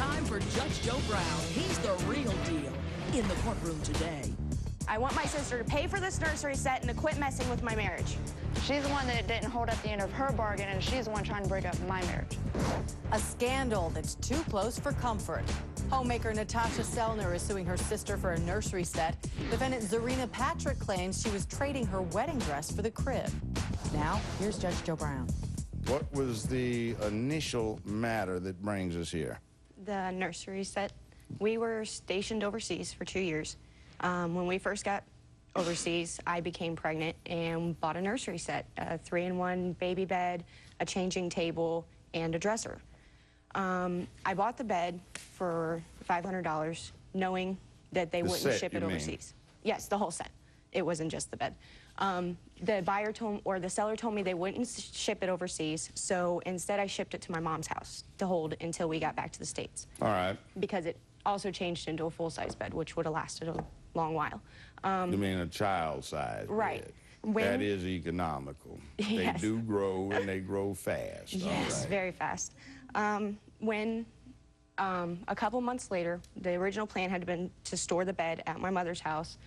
time for Judge Joe Brown. He's the real deal in the courtroom today. I want my sister to pay for this nursery set and to quit messing with my marriage. She's the one that didn't hold up the end of her bargain, and she's the one trying to break up my marriage. A scandal that's too close for comfort. Homemaker Natasha Sellner is suing her sister for a nursery set. Defendant Zarina Patrick claims she was trading her wedding dress for the crib. Now, here's Judge Joe Brown. What was the initial matter that brings us here? The nursery set. We were stationed overseas for 2 years. When we first got overseas, I became pregnant and bought a nursery set, a 3-in-1 baby bed, a changing table, and a dresser. I bought the bed for $500, knowing that they wouldn't ship it overseas. Yes, the whole set. It wasn't just the bed. The buyer told, or the seller told me they wouldn't ship it overseas, so instead I shipped it to my mom's house to hold until we got back to the States. All right. Because it also changed into a full-size bed, which would have lasted a long while. You mean a child-size right. bed? That is economical. Yes. They do grow, and they grow fast. Yes, very fast. When a couple months later, the original plan had been to store the bed at my mother's house,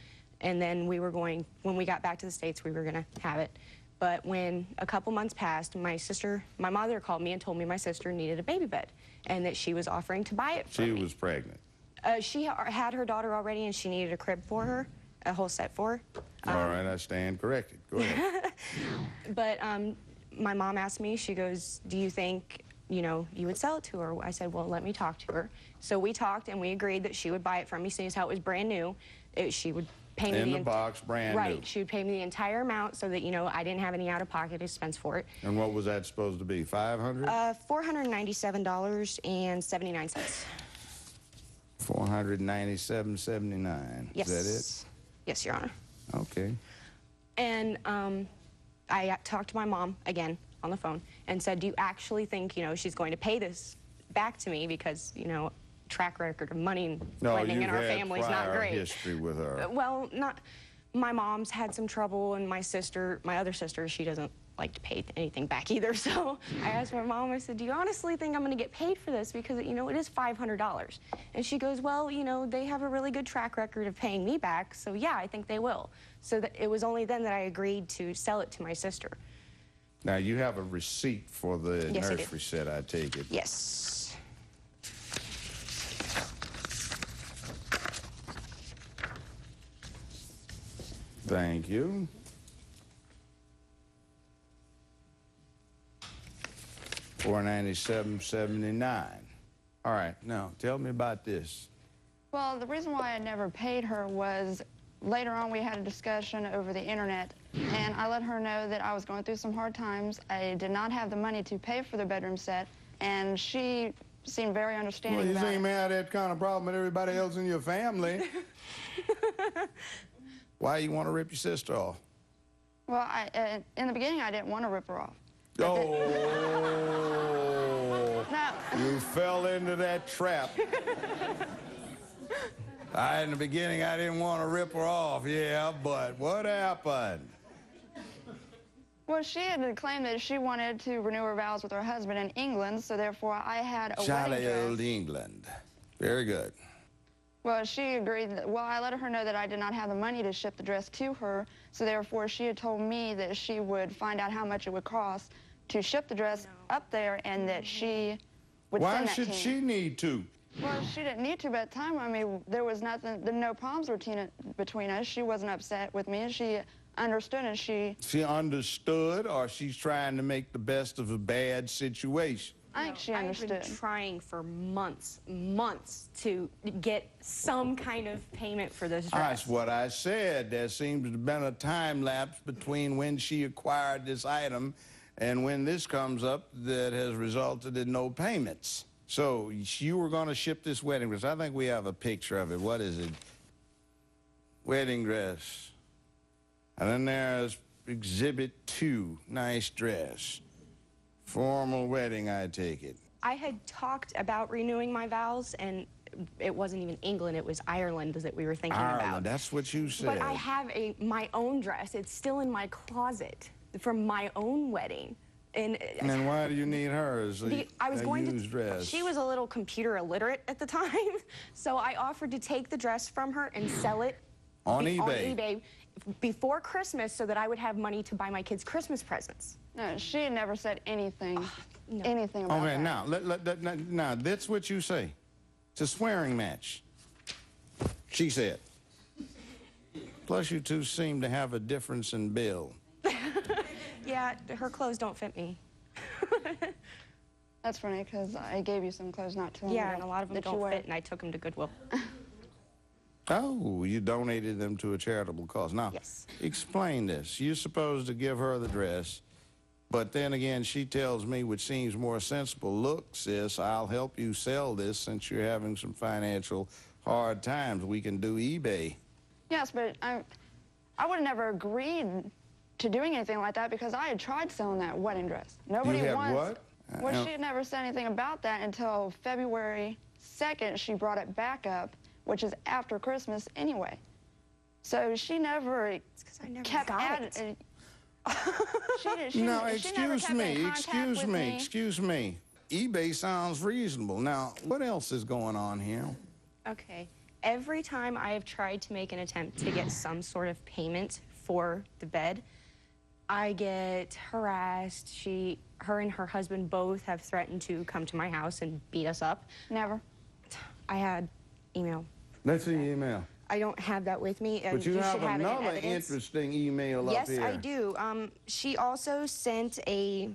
and then we were going, when we got back to the States, we were going to have it. But when a couple months passed, my mother called me and told me my sister needed a baby bed and that she was offering to buy it for me. She was pregnant. She had her daughter already, and she needed a crib for her, a whole set for her. All right, I stand corrected. Go ahead. But my mom asked me, she goes, do you think, you would sell it to her? I said, well, let me talk to her. So we talked, and we agreed that she would buy it from me, seeing as how it was brand new. She would pay me in the box, brand new. Right. She would pay me the entire amount so that, I didn't have any out-of-pocket expense for it. And what was that supposed to be, $500? $497.79. $497.79. Yes. Is that it? Yes, Your Honor. Okay. And I talked to my mom again on the phone and said, do you actually think, she's going to pay this back to me because, track record of money lending in our family is not great. History with her. Well, not. My mom's had some trouble, and my other sister, she doesn't like to pay anything back either. So I asked my mom, I said, do you honestly think I'm going to get paid for this? Because, it is $500. And she goes, well, they have a really good track record of paying me back, so yeah, I think they will. So it was only then that I agreed to sell it to my sister. Now, you have a receipt for the Yes, nursery set, I take it. Yes. Thank you. $497.79. All right, now tell me about this. Well, the reason why I never paid her was later on we had a discussion over the internet, and I let her know that I was going through some hard times. I did not have the money to pay for the bedroom set, and she seemed very understanding about it. Well, you seem to have that kind of problem with everybody else in your family. Why you want to rip your sister off? Well, in the beginning, I didn't want to rip her off. Oh, No. you fell into that trap. In the beginning, I didn't want to rip her off, yeah, but what happened? Well, she had claimed that she wanted to renew her vows with her husband in England, so therefore I had a Jolly wedding dress. old England. Very good. Well, she agreed that, well, I let her know that I did not have the money to ship the dress to her, so therefore she had told me that she would find out how much it would cost to ship the dress up there and that she would Why send that should to she me. need to? Well, she didn't need to, but at the time, there was nothing, no problems between us. She wasn't upset with me. She understood, and she understood, or she's trying to make the best of a bad situation? I think she understood. I've been trying for months to get some kind of payment for this dress. That's what I said. There seems to have been a time lapse between when she acquired this item and when this comes up that has resulted in no payments. So you were going to ship this wedding dress. I think we have a picture of it. What is it? Wedding dress. And then there's Exhibit 2, nice dress. Formal wedding, I take it. I had talked about renewing my vows, and it wasn't even England, it was Ireland that we were thinking about. Ireland, that's what you said. But I have my own dress. It's still in my closet from my own wedding. And And why do you need her as a, I was going used dress? She was a little computer illiterate at the time, so I offered to take the dress from her and sell it on on eBay. eBay before Christmas so that I would have money to buy my kids Christmas presents. No, she had never said anything, No. anything about Okay, that. now that's what you say. It's a swearing match. She said. Plus, you two seem to have a difference in build. Yeah, her clothes don't fit me. That's funny, because I gave you some clothes not too long Yeah, ago and a lot of them that you don't wear. fit, and I took them to Goodwill. Oh, you donated them to a charitable cause. Now, Yes. explain this. You're supposed to give her the dress, but then again, she tells me, which seems more sensible, look, sis, I'll help you sell this since you're having some financial hard times. We can do eBay. Yes, but I would have never agreed to doing anything like that because I had tried selling that wedding dress. Nobody You had once. what? Well, she had never said anything about that until February 2nd. She brought it back up, which is after Christmas anyway. So she never It's because I never kept got at it. it. She No, never kept in contact with excuse me. eBay sounds reasonable. Now, what else is going on here? Okay. Every time I have tried to make an attempt to get some sort of payment for the bed, I get harassed. Her and her husband both have threatened to come to my house and beat us up. Never. I had email. Let's see email. I don't have that with me. But you have should have it in another evidence. interesting email up Yes, here. I do. She also sent a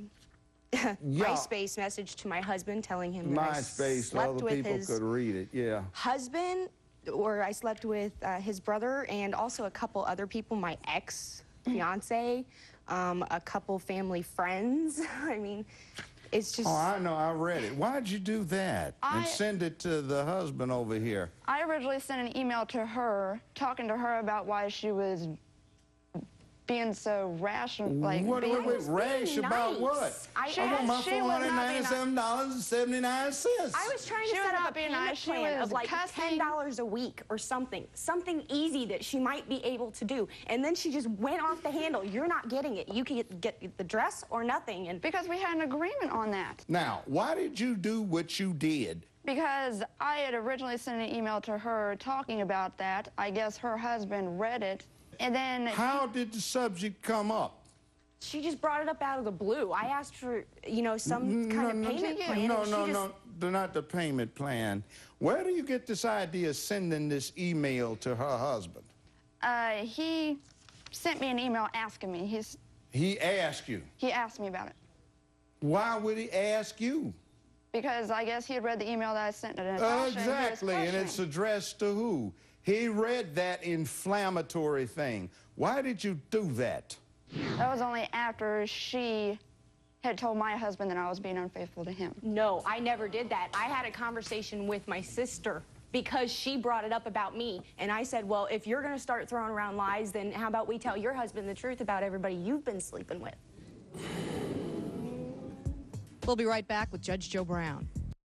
MySpace message to my husband telling him that I MySpace, so slept other with people his could read it, yeah. husband, or I slept with his brother and also a couple other people, my ex-fiance, a couple family friends. I mean, it's just... Oh, I know, I read it. Why'd you do that? And send it to the husband over here. I originally sent an email to her, talking to her about why she was being so rash, like What being, rash about what? I want my she was not being $497.79. I was trying to She was set up not a being payment nice. She plan was of like cussing. $10 a week or something easy that she might be able to do. And then she just went off the handle. You're not getting it. You can get the dress or nothing. And because we had an agreement on that. Now, why did you do what you did? Because I had originally sent an email to her talking about that. I guess her husband read it, and then... How did the subject come up? she just brought it up out of the blue. I asked for, you know, some kind of payment plan. No, not the payment plan. Where do you get this idea of sending this email to her husband? He sent me an email asking me. He asked you. He asked me about it. Why would he ask you? Because I guess he had read the email that I sent to Natasha. Exactly, and it's addressed to who? He read that inflammatory thing. Why did you do that? That was only after she had told my husband that I was being unfaithful to him. No, I never did that. I had a conversation with my sister because she brought it up about me. And I said, well, if you're going to start throwing around lies, then how about we tell your husband the truth about everybody you've been sleeping with? We'll be right back with Judge Joe Brown.